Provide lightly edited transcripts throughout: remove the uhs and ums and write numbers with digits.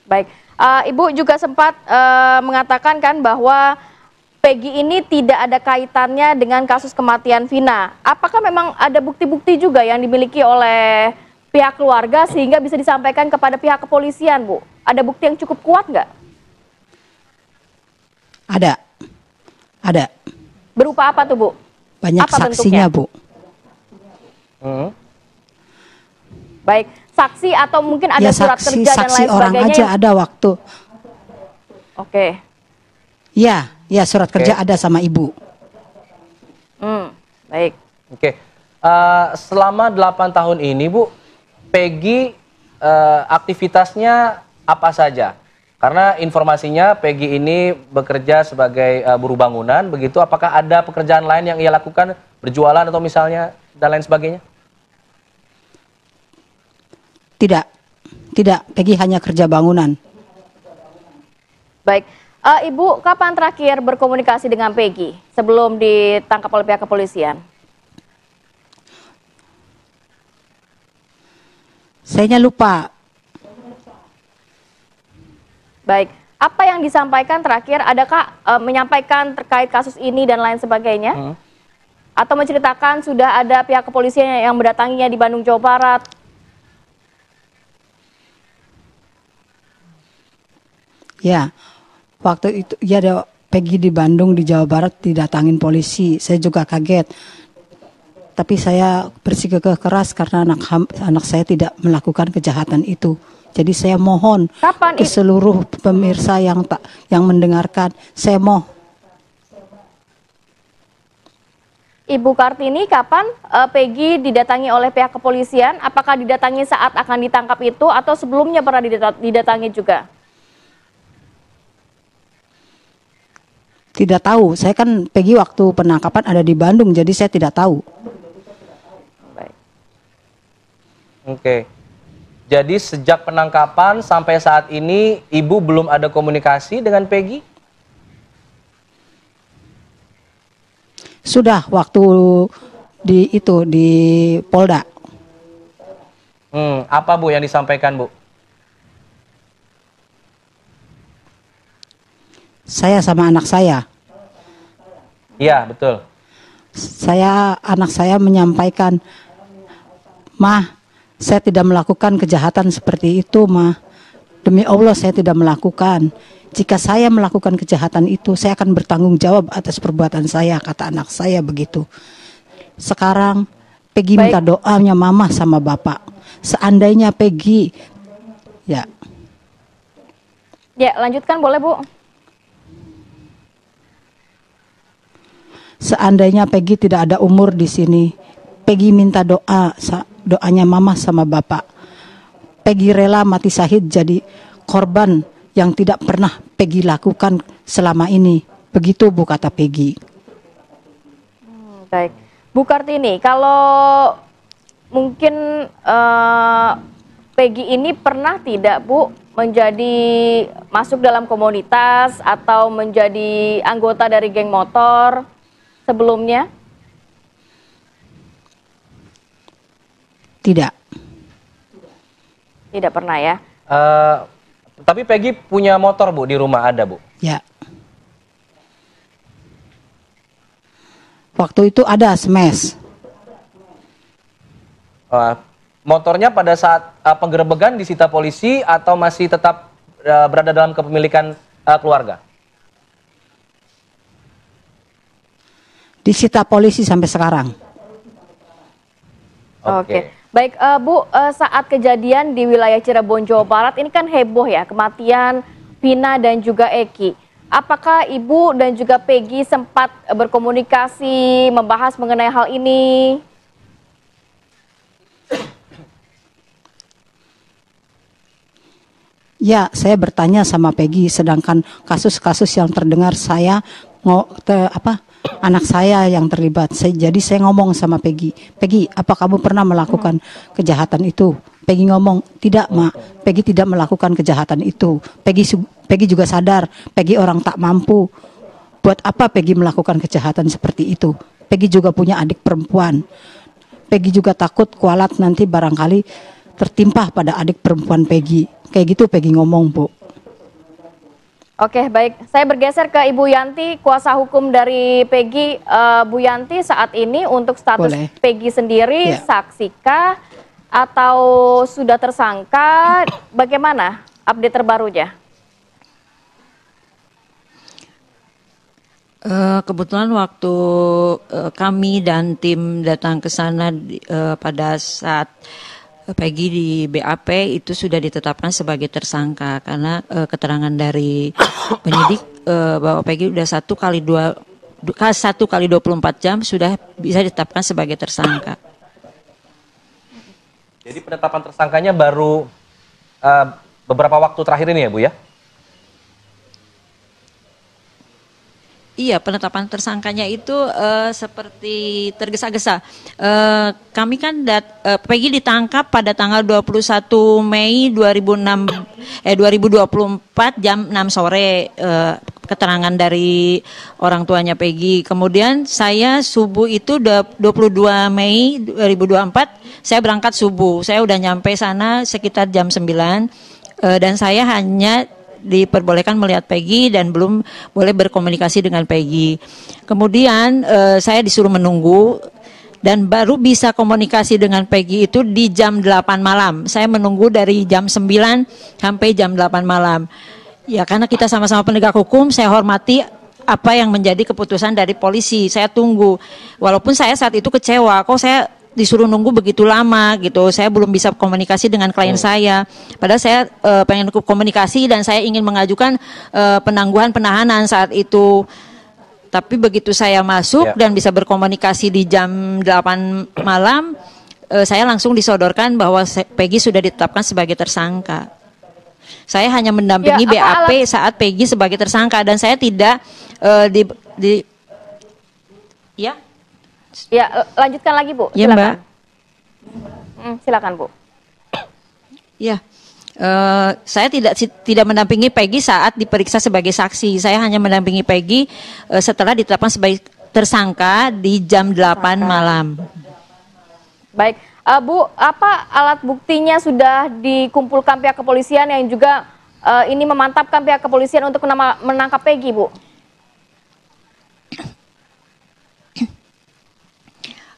Baik, Ibu juga sempat mengatakan kan bahwa Peggy ini tidak ada kaitannya dengan kasus kematian Vina. Apakah memang ada bukti-bukti juga yang dimiliki oleh pihak keluarga sehingga bisa disampaikan kepada pihak kepolisian, Bu? Ada bukti yang cukup kuat nggak? Ada. Berupa apa tuh, Bu? Banyak apa saksinya, bentuknya? Bu. Baik, saksi atau mungkin ada Ya, surat kerja dan saksi lain orang sebagainya. aja ada waktu. Oke. Ya surat kerja ada sama ibu. Baik. Oke. Selama 8 tahun ini, Bu, Peggy aktivitasnya apa saja? Karena informasinya Peggy ini bekerja sebagai buruh bangunan, begitu. Apakah ada pekerjaan lain yang ia lakukan, berjualan atau misalnya dan lain sebagainya? Tidak. Peggy hanya kerja bangunan. Baik. Ibu, kapan terakhir berkomunikasi dengan Peggy sebelum ditangkap oleh pihak kepolisian? Sayanya lupa. Baik. Apa yang disampaikan terakhir? Adakah menyampaikan terkait kasus ini dan lain sebagainya? Atau menceritakan sudah ada pihak kepolisian yang mendatanginya di Bandung, Jawa Barat? Ya, waktu itu ya ada Peggy di Bandung, di Jawa Barat didatangin polisi. Saya juga kaget. Tapi saya bersikeras keras karena anak saya tidak melakukan kejahatan itu. Jadi saya mohon ke seluruh pemirsa yang mendengarkan, saya Ibu Kartini, kapan Peggy didatangi oleh pihak kepolisian? Apakah didatangi saat akan ditangkap itu atau sebelumnya pernah didatangi juga? tidak tahu. Saya kan Peggy waktu penangkapan ada di Bandung, jadi saya tidak tahu. Baik. Oke. Jadi sejak penangkapan sampai saat ini Ibu belum ada komunikasi dengan Peggy? Sudah waktu di Polda. Apa, Bu, yang disampaikan, Bu? Saya sama anak saya. Iya, betul. Anak saya menyampaikan, "Mah, saya tidak melakukan kejahatan seperti itu, Mah. Demi Allah saya tidak melakukan. Jika saya melakukan kejahatan itu, saya akan bertanggung jawab atas perbuatan saya," kata anak saya begitu. Sekarang Peggy minta doanya mama sama bapak. Seandainya Peggy, ya. Ya, lanjutkan boleh, Bu. Seandainya Peggy tidak ada umur di sini, Peggy minta doanya mama sama bapak. Peggy rela mati syahid jadi korban yang tidak pernah Peggy lakukan selama ini. Begitu, Bu, kata Peggy. Baik. Bu Kartini, kalau mungkin Peggy ini pernah tidak, Bu, masuk dalam komunitas atau menjadi anggota dari geng motor sebelumnya? Tidak. Tidak pernah ya? Tapi Peggy punya motor, Bu, di rumah ada, Bu? Ya. Waktu itu ada smash. Motornya pada saat penggerebekan disita polisi atau masih tetap berada dalam kepemilikan keluarga? Disita polisi sampai sekarang. Oke. Baik, Bu, saat kejadian di wilayah Cirebon, Jawa Barat, ini kan heboh ya, kematian Vina dan juga Eki. Apakah Ibu dan juga Peggy sempat berkomunikasi, membahas mengenai hal ini? Ya, saya bertanya sama Peggy, sedangkan kasus-kasus yang terdengar anak saya yang terlibat. Jadi saya ngomong sama Peggy, "Peggy, apa kamu pernah melakukan kejahatan itu?" Peggy ngomong, "Tidak, Ma. Peggy tidak melakukan kejahatan itu. Peggy juga sadar, Peggy orang tak mampu. Buat apa Peggy melakukan kejahatan seperti itu? Peggy juga punya adik perempuan. Peggy juga takut kualat nanti barangkali tertimpa pada adik perempuan Peggy. Kayak gitu Peggy ngomong, Bu. Oke, baik. Saya bergeser ke Ibu Yanti, kuasa hukum dari Peggy. Bu Yanti, saat ini untuk status Boleh. Peggy sendiri, Ya. saksikah atau sudah tersangka? Bagaimana update terbarunya? Kebetulan waktu kami dan tim datang ke sana pada saat Peggy di BAP itu sudah ditetapkan sebagai tersangka karena keterangan dari penyidik bahwa Peggy udah 1 kali 24 jam sudah bisa ditetapkan sebagai tersangka. Jadi penetapan tersangkanya baru beberapa waktu terakhir ini ya Bu ya? Iya, penetapan tersangkanya itu seperti tergesa-gesa. Kami kan Peggy ditangkap pada tanggal 21 Mei 2024 jam 6 sore. Keterangan dari orang tuanya Peggy. Kemudian saya subuh itu 22 Mei 2024 saya berangkat subuh. Saya udah nyampe sana sekitar jam 9 dan saya hanya diperbolehkan melihat Peggy dan belum boleh berkomunikasi dengan Peggy. Kemudian saya disuruh menunggu dan baru bisa komunikasi dengan Peggy itu di jam 8 malam. Saya menunggu dari jam 9 sampai jam 8 malam. Ya karena kita sama-sama penegak hukum, saya hormati apa yang menjadi keputusan dari polisi. Saya tunggu. Walaupun saya saat itu kecewa, kok saya disuruh nunggu begitu lama gitu. Saya belum bisa komunikasi dengan klien saya. Padahal saya pengen komunikasi dan saya ingin mengajukan penangguhan penahanan saat itu. Tapi begitu saya masuk dan bisa berkomunikasi di jam 8 malam, saya langsung disodorkan bahwa Peggy sudah ditetapkan sebagai tersangka. Saya hanya mendampingi BAP saat Peggy sebagai tersangka dan saya tidak Ya, lanjutkan lagi Bu. Ya Silakan. Mbak. Silakan Bu. Ya, saya tidak mendampingi Peggy saat diperiksa sebagai saksi. Saya hanya mendampingi Peggy setelah ditetapkan sebagai tersangka di jam 8 malam. Baik, Bu, apa alat buktinya sudah dikumpulkan pihak kepolisian yang juga ini memantapkan pihak kepolisian untuk menangkap Peggy, Bu?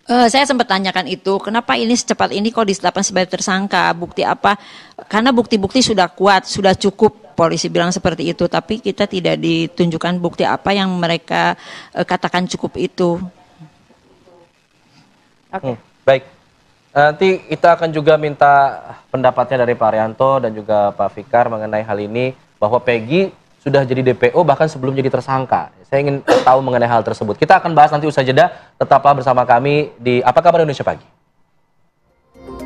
Saya sempat tanyakan itu, kenapa ini secepat ini kok ditetapkan sebagai tersangka, bukti apa? Karena bukti-bukti sudah kuat, sudah cukup, polisi bilang seperti itu, tapi kita tidak ditunjukkan bukti apa yang mereka katakan cukup itu. Baik, nanti kita akan juga minta pendapatnya dari Pak Arianto dan juga Pak Fikar mengenai hal ini, bahwa Peggy sudah jadi DPO bahkan sebelum jadi tersangka. Saya ingin tahu mengenai hal tersebut. Kita akan bahas nanti usai jeda. Tetaplah bersama kami di Apa Kabar Indonesia Pagi.